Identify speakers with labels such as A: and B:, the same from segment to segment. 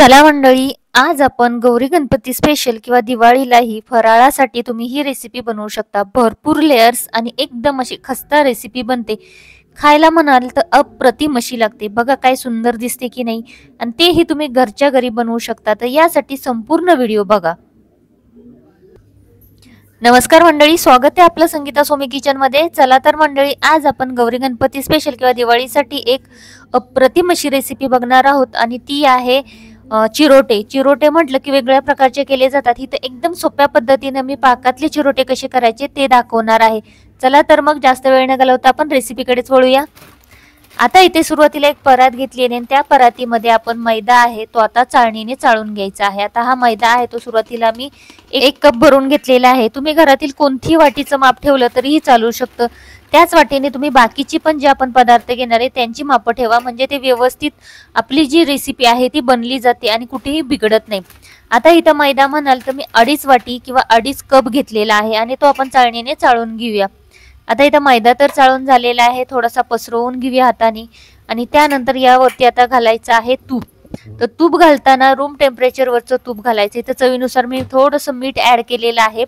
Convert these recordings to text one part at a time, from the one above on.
A: चला मंडळी, आज आपण गौरी गणपती स्पेशल किंवा दिवाळीलाही फराळासाठी तुम्ही ही रेसिपी बनवू शकता। भरपूर लेयर्स आणि एकदम अशी खस्ता रेसिपी बनते। खायला म्हणाल तर अप्रतिम अशी लागते। बघा काय सुंदर दिसते की नाही, आणि तेही तुम्ही घरच्या घरी बनवू शकता। तर यासाठी संपूर्ण व्हिडिओ बघा। नमस्कार मंडळी, स्वागत आहे आपलं संगीता सोमी किचन मध्ये। चला तर मंडळी, आज आपण गौरी गणपती स्पेशल किंवा दिवाळीसाठी एक अप्रतिम अशी रेसिपी बघणार आहोत, आणि ती आहे चिरोटे। चिरोटे म्हटलं की वेगवेगळ्या प्रकारचे केले जातात। इथे एकदम सोप्या पद्धतीने मी पाकातले चिरोटे कसे करायचे ते दाखवणार आहे। चला तर मग जास्त वेळ न घालवता आपण रेसिपीकडेच वळूया। आता इथे सुरुवातीला एक परात घेतली आणि त्या परातीमध्ये आपण मैदा आहे तो आता चाळणीने चाळून घ्यायचा आहे। आता हा मैदा आहे तो सुरुवातीला मी 1 कप भरून घेतलेला आहे। तुम्ही घरातील कोणतीही वाटीचं माप ठेवलं तरीही चालू शकतं। त्याच वाटीने तुम्ही बाकीची पण जे आपण पदार्थ घेणार आहे त्यांची माप ठेवा, म्हणजे ते व्यवस्थित आपली जी रेसिपी आहे ती बनली जाते आणि कुठेही बिघडत नाही। आता इथं मैदा म्हणाल तर मी 2.5 वाटी किंवा 2.5 कप घेतलेला आहे आणि तो आपण चाळणीने चाळून घेऊया। आता इथं मैदा तर चाळून झालेला आहे, थोडासा पसरवून घेऊया हाताने, आणि त्यानंतर यावरती आता घालायचं आहे तूप। तर तूप घालताना रूम टेम्परेचरवरचं तूप घालायचं। इथं चवीनुसार मी थोडंसं मीठ ऍड केलेलं आहे,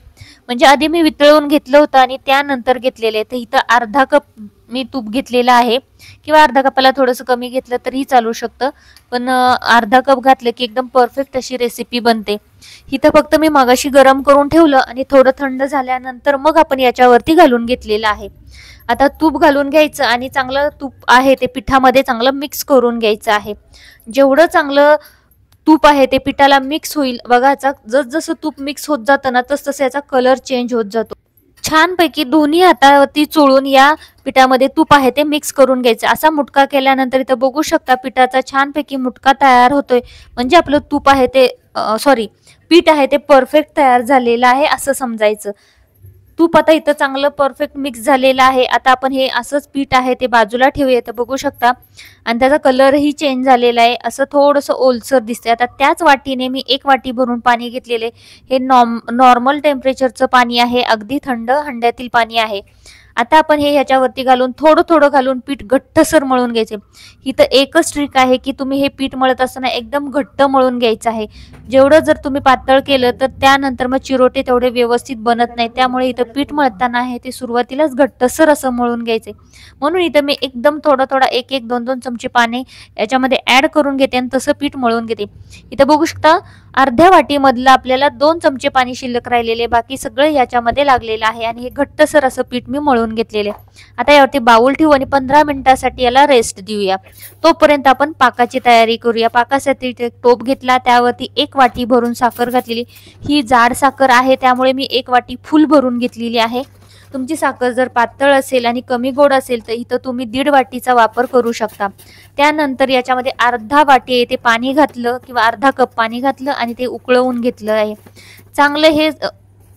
A: म्हणजे आधी मी वितळवून घेतलं होतं आणि त्यानंतर घेतलेलं आहे। तर इथं अर्धा कप मी तूप घेतलेलं आहे, किंवा अर्धा कपाला थोडंसं कमी घेतलं तरीही चालू शकतं, पण अर्धा कप घातलं की एकदम परफेक्ट अशी रेसिपी बनते। इथं फक्त मी मगाशी गरम करून ठेवलं आणि थोडं थंड झाल्यानंतर मग आपण याच्यावरती घालून घेतलेलं आहे। आता तूप घालून घ्यायचं आणि चांगलं तूप आहे ते पिठामध्ये चांगलं मिक्स करून घ्यायचं आहे। जेवढं चांगलं तूप आहे ते पिठाला मिक्स होईल बघा, जसं तूप मिक्स होत जातं ना तसं याचा कलर चेंज होत जातो। छानपैकी दोन्ही हातावरती चोळून या पिठामध्ये तूप आहे ते मिक्स करून घ्यायचं। असा मुटका केल्यानंतर इथं बघू शकता पिठाचा छानपैकी मुटका तयार होतोय, म्हणजे आपलं तूप आहे ते पीठ आहे ते परफेक्ट तयार झालेलं आहे असं समजायचं। तूप आता इथं चांगलं परफेक्ट मिक्स झालेलं आहे। आता आपण हे असंच पीठ आहे ते बाजूला ठेवूया। तर बघू शकता, आणि त्याचा कलरही चेंज झालेला आहे, असं थोडंसं ओलसर दिसतंय। आता त्याच वाटीने मी 1 वाटी भरून पाणी घेतलेले। हे नॉर्मल टेम्परेचरचं पाणी आहे, अगदी थंड हंड्यातील पाणी आहे। आता आपण हे ह्याच्यावरती घालून थोडं थोडं घालून पीठ घट्टसर मळून घ्यायचे। इथं एकच ट्रिक आहे की तुम्ही हे पीठ मळत असताना एकदम घट्ट मळून घ्यायचं आहे। जेवढं जर तुम्ही पातळ केलं तर त्यानंतर मग चिरोटे तेवढे व्यवस्थित बनत नाही। त्यामुळे इथं पीठ मळताना आहे ते सुरुवातीलाच घट्टसर असं मळून घ्यायचे। म्हणून इथं मी एकदम थोडं थोडं 1-1 2-2 चमचे पाणी याच्यामध्ये ऍड करून घेते आणि तसं पीठ मळून घेते। इथं बघू शकता अर्ध्या वाटीमधलं आपल्याला 2 चमचे पाणी शिल्लक राहिलेले, बाकी सगळं याच्यामध्ये लागलेलं आहे, आणि हे घट्टसर असं पीठ मी मळून घेतलेले। आता यावरती बाउल ठेवू आणि 15 मिनिटांसाठी याला रेस्ट देऊया। तोपर्यंत आपण पाकाची तयारी करूया। पाकासाठी टोप घेतला, त्यावरती 1 वाटी भरून साखर घातलेली। ही जाड साखर आहे त्यामुळे मी 1 वाटी फुल भरून घेतलेली आहे। तुमची साखर जर पातळ असेल आणि कमी गोड असेल तर इथं तुम्ही 1.5 वाटीचा वापर करू शकता। त्यानंतर याच्यामध्ये अर्धा वाटी येते पाणी घातलं, किंवा अर्धा कप पाणी घातलं आणि ते उकळवून घेतलं आहे। चांगलं हे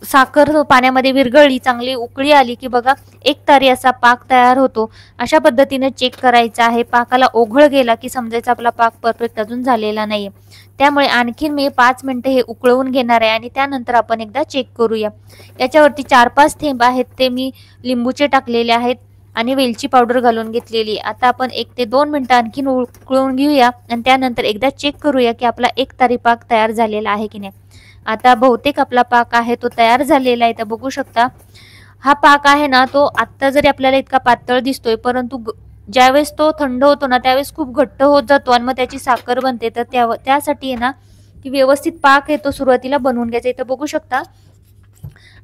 A: साखर पाण्यामध्ये विरघळली, चांगली उकळी आली की बघा एकतारी असा पाक तयार होतो। अशा पद्धतीने चेक करायचा आहे। पाकाला ओघळ गेला की समजायचं आपला पाक परफेक्ट अजून झालेला नाहीये। त्यामुळे आणखीन मी 5 मिनिटं हे उकळवून घेणार आहे, आणि त्यानंतर आपण एकदा चेक करूया। याच्यावरती 4-5 थेंब आहेत ते मी लिंबूचे टाकलेले आहेत, आणि वेलची पावडर घालून घेतलेली। आता आपण 1 ते 2 मिनिटं आणखीन उकळवून घेऊया, आणि त्यानंतर एकदा चेक करूया की आपला एकतारी पाक तयार झालेला आहे की नाही। आता बहुतेक आपला पाक आहे तो तयार झालेला आहे। तर बघू शकता हा पाक आहे ना, तो आत्ता जरी आपल्याला इतका पातळ दिसतोय, परंतु ज्यावेळेस तो थंड होतो ना त्यावेळेस खूप घट्ट होत जातो, आणि मग त्याची साखर बनते। तर त्यासाठी आहे ना की व्यवस्थित पाक आहे तो सुरुवातीला बनवून घ्यायचा। इथं बघू शकता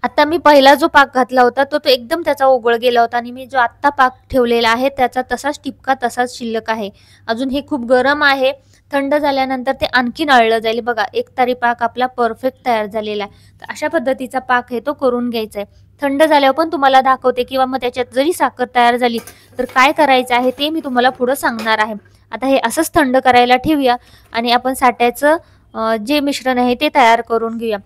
A: आता मी पहिला जो पाक घातला होता तो एकदम त्याचा ओघळ गेला होता, आणि मी जो आत्ता पाक ठेवलेला आहे त्याचा तसाच टिपका तसाच शिल्लक आहे। अजून हे खूप गरम आहे, थंड झाल्यानंतर ते आणखीन अळलं जाईल। बघा एकतारी पाक आपला परफेक्ट तयार झालेला आहे। तर अशा पद्धतीचा पाक आहे तो करून घ्यायचा आहे। थंड झाल्यावर पण तुम्हाला दाखवते, किंवा मग त्याच्यात जरी साखर तयार झाली तर काय करायचं आहे ते मी तुम्हाला पुढे सांगणार आहे। आता हे असंच थंड करायला ठेवूया, आणि आपण साठ्याचं जे मिश्रण आहे ते तयार करून घेऊया।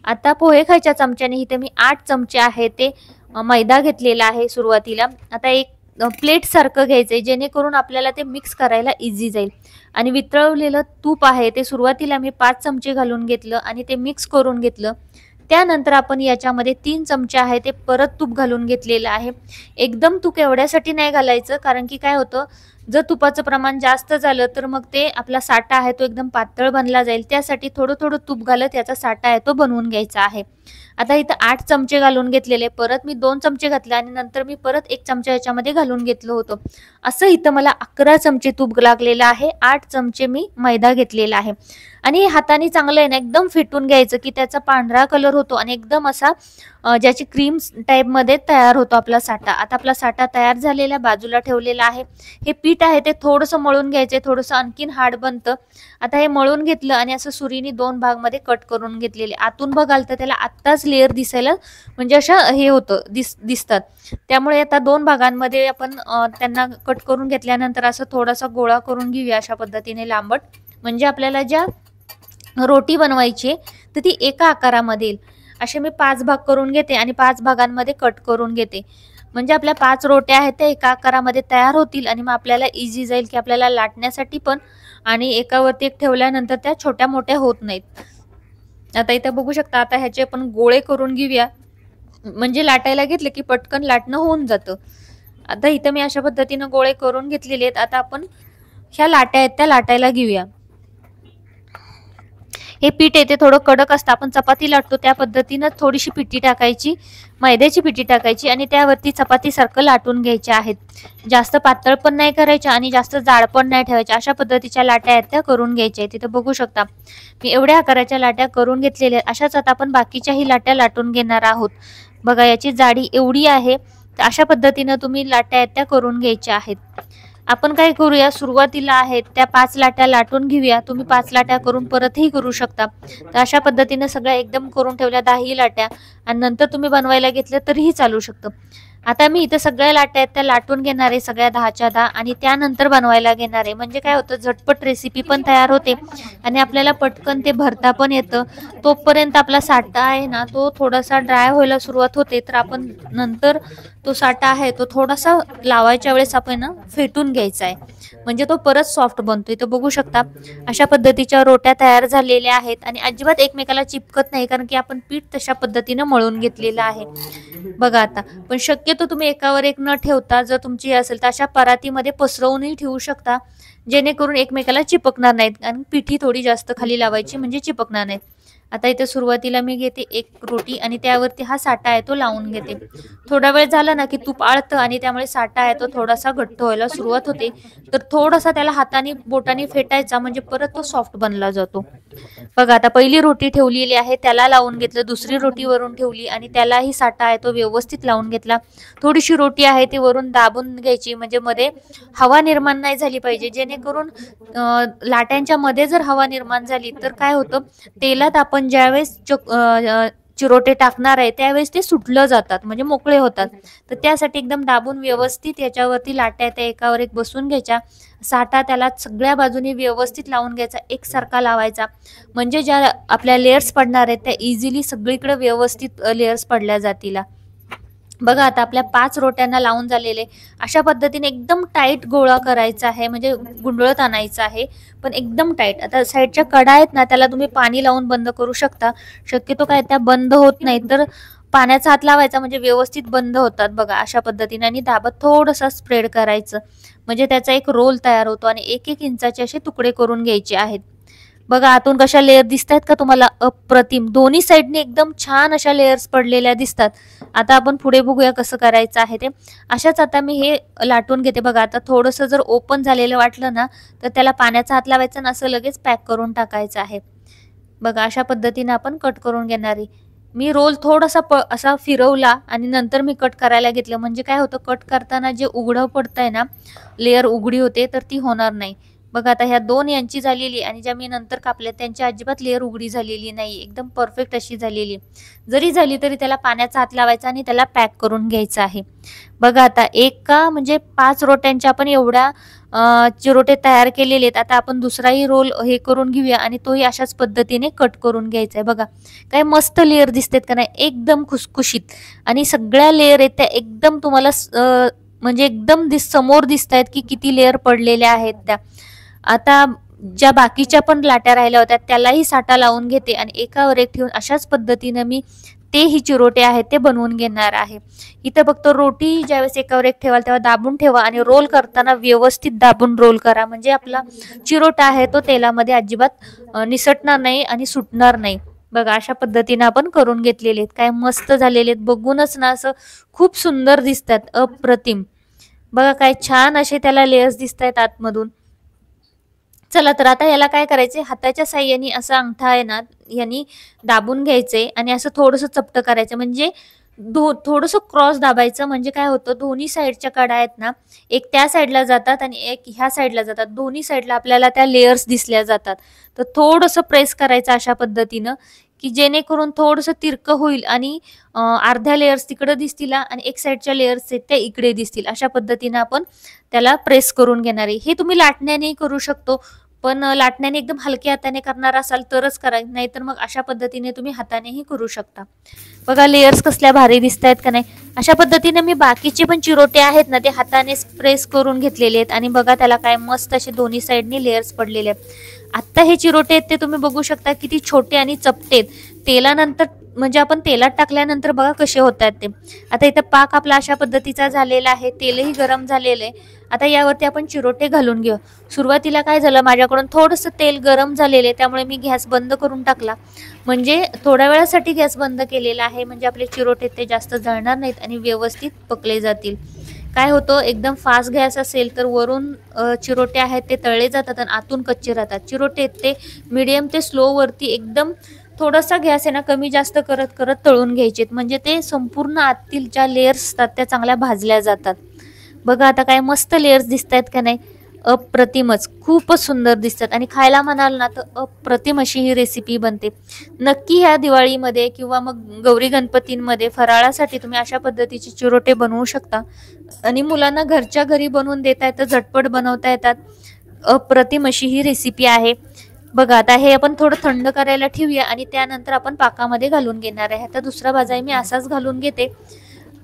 A: आता पोहे खायच्या चमच्याने इथे मी 8 चमचे आहे ते मैदा घेतलेला आहे सुरुवातीला। आता एक प्लेट सारखं घ्यायचंय जेणेकरून आपल्याला ते मिक्स करायला इझी जाईल, आणि वितळवलेलं तूप आहे ते सुरुवातीला मी 5 चमचे घालून घेतलं आणि ते मिक्स करून घेतलं। त्यानंतर आपण याच्यामध्ये 3 चमचे आहे ते परत तूप घालून घेतलेलं आहे। एकदम तूप एवढ्यासाठी नाही घालायचं, कारण की काय होतं जर तुपाचं प्रमाण जास्त झालं तर मग ते आपला साठा आहे तो एकदम पातळ बनला जाईल. त्यासाठी थोडं थोडं तूप घालत याचा साठा आहे तो बनवून घ्यायचा आहे. आता इथं 8 चमचे घालून घेतलेले, परत मी 2 चमचे घातले आणि नंतर मी परत 1 चमचा याच्यामध्ये घालून घेतलं होतं. असं इथं मला 11 चमचे तूप लागलेलं आहे. 8 चमचे मी मैदा घेतलेला आहे आणि हाताने चांगलं आहे ना एकदम फेटून घ्यायचं की त्याचा पांढरा कलर होतो आणि एकदम असा ज्याची क्रीम टाईप मध्ये तयार होतो आपला साठा. आता आपला साठा तयार झालेला बाजूला ठेवलेला आहे. हे पीठ आहे ते थोडंसं मळून घ्यायचंय, थोडंसं आणखीन हार्ड बनतं. आता हे मळून घेतलं आणि असं सुरीने 2 भागमध्ये कट करून घेतलेले. आतून बघाल तर त्याला आत्ताच लेअर दिसायला म्हणजे अशा हे होतं दिसतात. त्यामुळे आता 2 भागांमध्ये आपण त्यांना कट करून घेतल्यानंतर असं थोडासा गोळा करून घेऊया अशा पद्धतीने लांबट, म्हणजे आपल्याला ज्या रोटी बनवायची तर ती एका आकारामध्ये येईल. असे मी 5 भाग करून घेते आणि 5 भागांमध्ये कट करून घेते, म्हणजे आपल्या 5 रोट्या आहेत त्या एका आकारामध्ये तयार होतील आणि मग आपल्याला इझी जाईल की आपल्याला लाटण्यासाठी पण, आणि एकावरती एक ठेवल्यानंतर त्या छोट्या मोठ्या होत नाहीत. आता इथे बघू शकता. आता ह्याचे आपण गोळे करून घेऊया, म्हणजे लाटायला घेतले की पटकन लाटणं होऊन जातं. आता इथं मी अशा पद्धतीनं गोळे करून घेतलेले आहेत. आता आपण ह्या लाट्या आहेत त्या लाटायला घेऊया. हे पीठ आहे ते थोडं कडक असतं, आपण चपाती लाटतो त्या पद्धतीनं थोडीशी पिठी टाकायची, मैद्याची पिठी टाकायची आणि त्यावरती चपाती सारखं लाटून घ्यायचे आहेत. जास्त पातळ पण नाही करायच्या आणि जास्त जाड पण नाही ठेवायच्या. अशा पद्धतीच्या लाट्या आहेत त्या करून घ्यायच्या आहेत. तिथे बघू शकता मी एवढ्या आकाराच्या लाट्या करून घेतलेल्या आहेत. अशाच आता आपण बाकीच्याही लाट्या लाटून घेणार आहोत. बघा याची जाडी एवढी आहे. तर अशा पद्धतीनं तुम्ही लाट्या आहेत त्या करून घ्यायच्या आहेत. आपण काय करूया, सुरुवातीला आहेत त्या 5 लाट्या लाटून घेऊया. तुम्ही 5 लाट्या करून परतही करू शकता. तर अशा पद्धतीने सगळ्या एकदम करून ठेवल्या 10 लाट्या आणि नंतर तुम्ही बनवायला घेतलं तरीही चालू शकतं. आता मी इथं सगळ्या लाट्या आहेत त्या लाटून घेणार आहे, सगळ्या 10च्या 10, आणि त्यानंतर बनवायला घेणार आहे. म्हणजे काय होतं, झटपट रेसिपी पण तयार होते आणि आपल्याला पटकन ते भरता पण येतं. तोपर्यंत आपला साठा आहे ना तो थोडासा ड्राय व्हायला सुरुवात होते, तर आपण नंतर तो साठा आहे तो थोडासा लावायच्या वेळेस आपण ना फेटून घ्यायचा आहे, म्हणजे तो परत सॉफ्ट बनतो. इथं बघू शकता अशा पद्धतीच्या रोट्या तयार झालेल्या आहेत आणि अजिबात एकमेकाला चिपकत नाही, कारण की आपण पीठ तशा पद्धतीनं मळून घेतलेलं आहे. बघा आता पण शक्यतो तुम्ही एकावर एक न ठेवता जर तुमची असेल तर अशा परातीमध्ये पसरवूनही ठेवू शकता, जेणेकरून एकमेकाला चिपकणार नाहीत आणि पिठी थोडी जास्त खाली लावायची म्हणजे चिपकणार नाहीत. आता इथे सुरुवातीला मी घेते एक रोटी आणि त्यावरती हा साठा आहे तो लावून घेते. थोडा वेळ झाला ना की तूप आळतं आणि त्यामुळे साठा आहे तो थोडासा घट्ट व्हायला सुरुवात होते. तर थोडासा त्याला हाताने बोटाने फेटायचा, म्हणजे परत तो सॉफ्ट बनला जातो. बघा आता पहिली रोटी ठेवलेली आहे त्याला लावून घेतलं, दुसरी रोटी वरून ठेवली आणि त्यालाही साठा आहे तो व्यवस्थित लावून घेतला. थोडीशी रोटी आहे ती वरून दाबून घ्यायची, म्हणजे मध्ये हवा निर्माण नाही झाली पाहिजे, जेणेकरून लाट्यांच्या मध्ये जर हवा निर्माण झाली तर काय होतं, तेलात आपण ज्यावेळेस चिरोटे टाकणार आहे त्यावेळेस ते सुटलं जातात, म्हणजे मोकळे होतात. तर त्यासाठी एकदम दाबून व्यवस्थित याच्यावरती लाट्या त्या एकावर एक बसून घ्यायच्या. साठा त्याला सगळ्या बाजूनी व्यवस्थित लावून घ्यायचा, एकसारखा लावायचा, म्हणजे ज्या आपल्या लेयर्स पडणार आहेत त्या इझिली सगळीकडे व्यवस्थित लेयर्स पडल्या जातील. बघा आता आपल्या 5 रोट्यांना लावून झालेले. अशा पद्धतीने एकदम टाईट गोळा करायचा आहे, म्हणजे गुंडळत आणायचा आहे, पण एकदम टाईट. आता साईडच्या कडा आहेत ना त्याला तुम्ही पाणी लावून बंद करू शकता, शक्यतो काय त्या बंद होत नाही, तर पाण्याचा हात लावायचा म्हणजे व्यवस्थित बंद होतात. बघा अशा पद्धतीने आणि दाबात थोडंसं स्प्रेड करायचं, म्हणजे त्याचा एक रोल तयार होतो आणि 1-1 इंचाचे असे तुकडे करून घ्यायचे आहेत. बघा आतून कशा लेअर दिसत आहेत का तुम्हाला, अप्रतिम. दोन्ही साईडने एकदम छान अशा लेयर्स पडलेल्या दिसतात. आता आपण पुढे बघूया कसं करायचं आहे ते. अशाच आता मी हे लाटून घेते. बघा आता थोडंसं जर ओपन झालेलं वाटलं ना तर त्याला पाण्याचा हात लावायचा ना, असं लगेच पॅक करून टाकायचं आहे. बघा अशा पद्धतीने आपण कट करून घेणार आहे. मी रोल थोडासा असा फिरवला आणि नंतर मी कट करायला घेतलं, म्हणजे काय होतं, कट करताना जे उघडं पडतंय ना, लेअर उघडी होते तर ती होणार नाही. बघा आता ह्या 2 यांची झालेली आणि ज्या मी नंतर कापल्या त्यांची अजिबात लेअर उघडी झालेली नाही, एकदम परफेक्ट अशी झालेली. जरी झाली तरी त्याला पाण्याचा हात लावायचा आणि त्याला पॅक करून घ्यायचं आहे. बघा आता म्हणजे 5 रोट्यांच्या आपण एवढ्या चिरोटे तयार केलेले आहेत. आता आपण दुसराही रोल हे करून घेऊया आणि तोही अशाच पद्धतीने कट करून घ्यायचा आहे. बघा काय मस्त लेअर दिसतात का नाही, एकदम खुसखुशीत, आणि सगळ्या लेअर आहेत त्या एकदम तुम्हाला म्हणजे एकदम समोर दिसत आहेत की किती लेअर पडलेल्या आहेत त्या. आता ज्या बाकीच्या पण लाट्या राहिल्या होत्या त्यालाही साठा लावून घेते आणि एकावर एक ठेवून अशाच पद्धतीने मी ते ही चिरोटे आहेत ते बनवून घेणार आहे. इथं फक्त रोटी ज्यावेळेस एकावर एक ठेवाल तेव्हा दाबून ठेवा आणि रोल करताना व्यवस्थित दाबून रोल करा, म्हणजे आपला चिरोटा आहे तो तेलामध्ये अजिबात निसटणार नाही आणि सुटणार नाही. बघा अशा पद्धतीने आपण करून घेतलेले आहेत. काय मस्त झालेले आहेत, बघूनच ना असं खूप सुंदर दिसतात, अप्रतिम. बघा काय छान असे त्याला लेयर्स दिसत आहेत आतमधून. चला तर आता याला काय करायचे, हाताच्या साह्याने असं अंगठा आहे ना यांनी दाबून घ्यायचे आणि असं थोडंसं चपटं करायचं, म्हणजे थोडंसं क्रॉस दाबायचं, म्हणजे काय होतं दोन्ही साईडच्या कडा आहेत ना, एक त्या साईडला जातात आणि एक ह्या साईडला जातात, दोन्ही साईडला आपल्याला त्या लेयर्स दिसल्या जातात. तर थोडंसं प्रेस करायचं अशा पद्धतीनं की जेणेकरून थोडंसं तिरकं होईल आणि अर्ध्या लेयर्स तिकडे दिसतील आणि एक साईडच्या लेयर्स आहेत त्या इकडे दिसतील. अशा पद्धतीनं आपण त्याला प्रेस करून घेणार आहे. हे तुम्ही लाटण्याने करू शकतो, पण लाटण्याने एकदम हलक्या हाताने करणार असाल तरच करा, नाहीतर मग अशा पद्धतीने तुम्ही हातानेही करू शकता. बघा लेयर्स कसल्या भारी दिसत आहेत का नाही. अशा पद्धतीने मी बाकीचे पण चिरोटे आहेत ना ते हाताने प्रेस करून घेतलेले आहेत आणि बघा त्याला काय मस्त असे दोन्ही साईडनी लेयर्स पडलेले आहेत. आता हे चिरोटे आहेत ते तुम्ही बघू शकता किती छोटे आणि चपटे आहेत. तेलानंतर म्हणजे आपण तेलात टाकल्यानंतर बघा कसे होतात ते. आता इथं पाक आपला अशा पद्धतीचा झालेला आहे, तेलही गरम झालेलं आहे. आता यावरती आपण चिरोटे घालून घेऊ. सुरुवातीला काय झालं, माझ्याकडून थोडंसं तेल गरम झालेलं आहे त्यामुळे मी गॅस बंद करून टाकला, म्हणजे थोड्या वेळासाठी गॅस बंद केलेला आहे, म्हणजे आपले चिरोटे ते जास्त जळणार नाहीत आणि व्यवस्थित पकले जातील. काय होतं एकदम फास्ट गॅस असेल तर वरून चिरोटे आहेत ते तळले जातात आणि आतून कच्चे राहतात. चिरोटे ते मीडियम ते स्लो वरती एकदम थोडासा गॅस आहे ना कमी जास्त करत करत तळून घ्यायचे, म्हणजे ते संपूर्ण आतील ज्या लेयर्स असतात त्या चांगल्या भाजल्या जातात. बघा आता काय मस्त लेयर्स दिसत आहेत का नाही, अप्रतिमच, खूपच सुंदर दिसतात आणि खायला म्हणाल ना तर अप्रतिम अशी ही रेसिपी बनते. नक्की ह्या दिवाळीमध्ये किंवा मग गौरी गणपतींमध्ये फराळासाठी तुम्ही अशा पद्धतीचे चिरोटे बनवू शकता आणि मुलांना घरच्या घरी बनवून देता येतं, झटपट बनवता येतात. अप्रतिम अशी ही रेसिपी आहे. बघा आता हे आपण थोडं थंड करायला ठेवूया आणि त्यानंतर आपण पाकामध्ये घालून घेणार आहे. आता दुसरा भाजा मी असाच घालून घेते.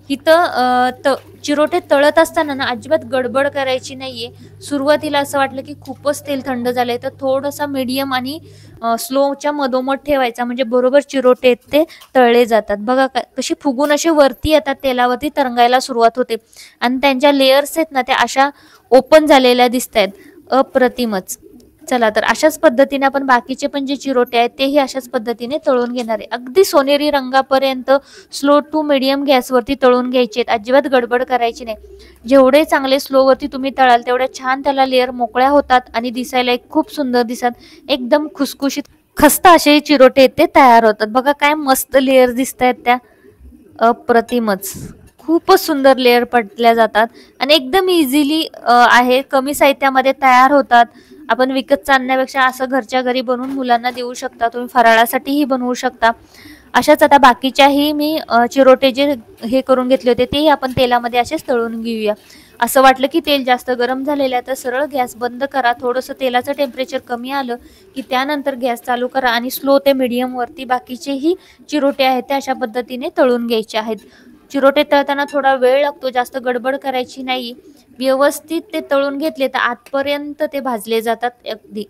A: इथं चिरोटे तळत असताना ना अजिबात गडबड करायची नाहीये. सुरुवातीला असं वाटलं की खूपच तेल थंड झालंय तर थोडासा मीडियम आणि स्लोच्या मधोमध ठेवायचा, म्हणजे बरोबर चिरोटे ते तळले जातात. बघा कशी फुगून असे वरती येतात, तेलावरती तरंगायला सुरुवात होते आणि त्यांच्या लेयर्स आहेत ना त्या अशा ओपन झालेल्या दिसत आहेत, अप्रतिमच. चला तर अशाच पद्धतीने आपण बाकीचे पण जे चिरोटे आहेत तेही अशाच पद्धतीने तळून घेणार आहे. अगदी सोनेरी रंगापर्यंत स्लो टू मीडियम गॅसवरती तळून घ्यायचे आहेत, अजिबात गडबड करायची नाही. जेवढे चांगले स्लोवरती तुम्ही तळाल तेवढ्या छान त्याला लेअर मोकळ्या होतात आणि दिसायला एक खूप सुंदर दिसतात, एकदम खुसखुशीत खस्ता असे चिरोटे ते तयार होतात. बघा काय मस्त लेअर दिसत आहेत त्या, अप्रतिमच, खूपच सुंदर लेअर पडल्या जातात आणि एकदम इझिली आहे, कमी साहित्यामध्ये तयार होतात. आपण विकत आणण्यापेक्षा असं घरच्या घरी बनवून मुलांना देऊ शकता, तुम्ही फराळासाठीही बनवू शकता. अशाच आता बाकीच्याही मी चिरोटे जे हे करून घेतले होते तेही आपण तेलामध्ये असेच तळून घेऊया. असं वाटलं की तेल जास्त गरम झालेलं आहे तर सरळ गॅस बंद करा, थोडंसं तेलाचं टेम्परेचर कमी आलं की त्यानंतर गॅस चालू करा आणि स्लो ते मीडियम वरती बाकीचेही चिरोटे आहेत ते अशा पद्धतीने तळून घ्यायचे आहेत. चिरोटे तळताना थोडा वेळ लागतो, जास्त गडबड करायची नाही. व्यवस्थित ते तळून घेतले तर आतपर्यंत ते भाजले जातात अगदी.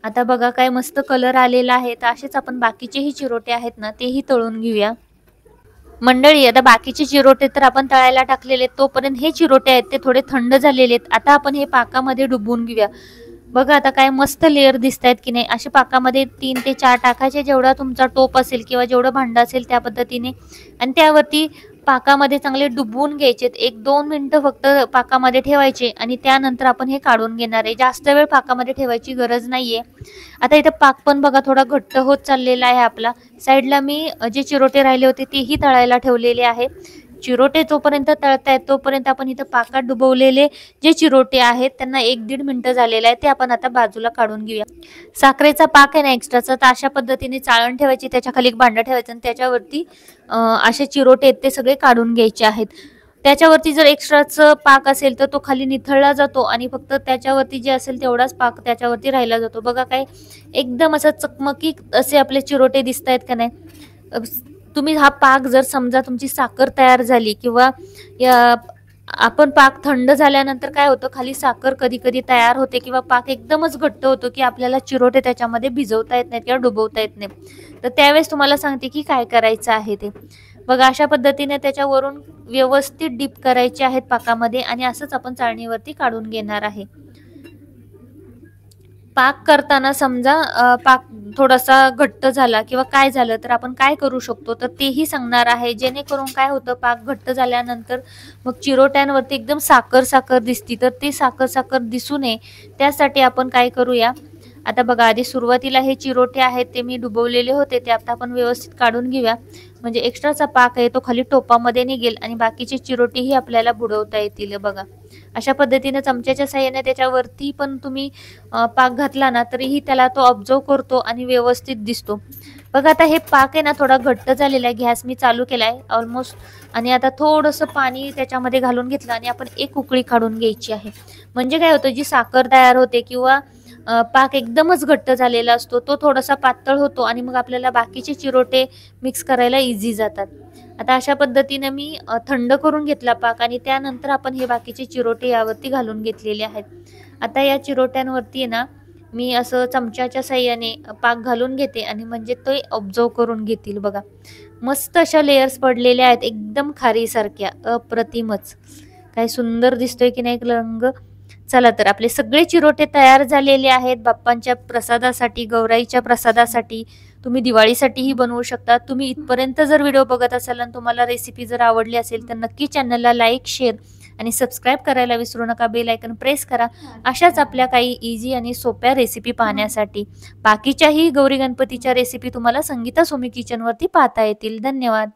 A: आता बघा काय मस्त कलर आलेला आहे, तर असेच आपण बाकीचेही चिरोटे आहेत ना तेही तळून घेऊया. मंडळी आता बाकीचे चिरोटे तर आपण तळायला टाकलेले, तोपर्यंत हे चिरोटे आहेत ते थोडे थंड झालेले आहेत. आता आपण हे पाकामध्ये डुबवून घेऊया. बघा आता काय मस्त लेअर दिसत आहेत की नाही. असे पाकामध्ये 3 ते 4 टाकायचे, जेवढा तुमचा टोप असेल किंवा जेवढं भांडं असेल त्या पद्धतीने, आणि त्यावरती पाकामध्ये चांगले डुबवून घ्यायचे. 1-2 मिनिटं फक्त पाकामध्ये ठेवायचे आणि त्यानंतर आपण हे काढून घेणार आहे. जास्त वेळ पाकामध्ये ठेवायची गरज नाहीये. आता इथं पाक पण बघा थोडा घट्ट होत चाललेला आहे आपला. साईडला मी जे चिरोटे राहिले होते तेही तळायला ठेवलेले आहे. चिरोटे जोपर्यंत तळतायत तोपर्यंत आपण इथं पाकात डुबवलेले जे चिरोटे आहेत त्यांना 1-1.5 मिनिटं झालेलं आहे ते आपण आता बाजूला काढून घेऊया. साखरेचा पाक आहे ना एक्स्ट्राचा, तर अशा पद्धतीने चाळण ठेवायची, त्याच्या खाली एक भांडं ठेवायचं आणि त्याच्यावरती असे चिरोटे ते सगळे काढून घ्यायचे आहेत. त्याच्यावरती जर एक्स्ट्राचं पाक असेल तर तो खाली निथळला जातो आणि फक्त त्याच्यावरती जे असेल तेवढाच पाक त्याच्यावरती राहिला जातो. बघा काय एकदम असं चकमकीत असे आपले चिरोटे दिसत आहेत का नाही. तुम्ही हा पाक जर समजा तुमची साखर तयार झाली किंवा आपण पाक थंड झाल्यानंतर काय होतं, खाली साखर कधी कधी तयार होते किंवा पाक एकदमच घट्ट होतो की आपल्याला चिरोटे त्याच्यामध्ये भिजवता येत नाहीत किंवा डुबवता येत नाही. तर त्यावेळेस तुम्हाला सांगते की काय करायचं आहे ते बघा. अशा पद्धतीने त्याच्यावरून व्यवस्थित डीप करायचे आहेत पाकामध्ये आणि असंच आपण चाळणीवरती काढून घेणार आहे. पाक करताना समजा पाक थोडासा घट्ट झाला किंवा काय झालं तर आपण काय करू शकतो तर तेही सांगणार आहे, जेणेकरून काय होतं, पाक घट्ट झाल्यानंतर मग चिरोट्यांवरती एकदम साखर साखर दिसती, तर ती साखर साखर दिसू नये त्यासाठी आपण काय करूया. आता बघा, आधी सुरुवातीला हे चिरोटे आहेत ते मी डुबवलेले होते, ते आता आपण व्यवस्थित काढून घेऊया, म्हणजे एक्स्ट्राचा पाक आहे तो खाली टोपामध्ये निघेल आणि बाकीचे चिरोटेही आपल्याला बुडवता येतील. बघा, अशा पद्धतीने चमच्याच्या साहाय्याने त्याच्यावरती पण तुम्ही पाक घातला ना तरीही त्याला तो ऑब्झर्व करतो आणि व्यवस्थित दिसतो. बघा, आता हे पाक आहे ना थोडा घट्ट झालेला आहे. गॅस मी चालू केलाय ऑलमोस्ट, आणि आता थोडंसं पाणी त्याच्यामध्ये घालून घेतलं आणि आपण एक उकळी काढून घ्यायची आहे. म्हणजे काय होतं, जी साखर तयार होते किंवा पाक एकदमच घट्ट झालेला असतो तो थोडासा पातळ होतो आणि मग आपल्याला बाकीचे चिरोटे मिक्स करायला इझी जातात. आता अशा पद्धतीने मी थंड करून घेतला पाक आणि त्यानंतर आपण हे बाकीचे चिरोटे यावरती घालून घेतलेले आहेत. आता या चिरोट्यांवरती ना मी असं चमच्याच्या साह्याने पाक घालून घेते आणि म्हणजे ते ऑब्झर्व करून घेतील. बघा, मस्त अशा लेयर्स पडलेल्या आहेत, एकदम खारीसारख्या, अप्रतिमच. काय सुंदर दिसतोय की नाही रंग. चला तर, आपले सगळे चिरोटे तयार झालेले आहेत बाप्पांच्या प्रसादासाठी, गौराईच्या प्रसादासाठी. तुम्ही दिवाळीसाठीही बनवू शकता. तुम्ही इथपर्यंत जर व्हिडिओ बघत असाल आणि तुम्हाला रेसिपी जर आवडली असेल तर नक्की चॅनलला लाईक, शेअर आणि सबस्क्राईब करायला विसरू नका. बेल आयकन प्रेस करा अशाच आपल्या काही इझी आणि सोप्या रेसिपी पाहण्यासाठी. बाकीच्याही गौरी गणपतीच्या रेसिपी तुम्हाला संगीता सोमी किचनवरती पाहता येतील. धन्यवाद.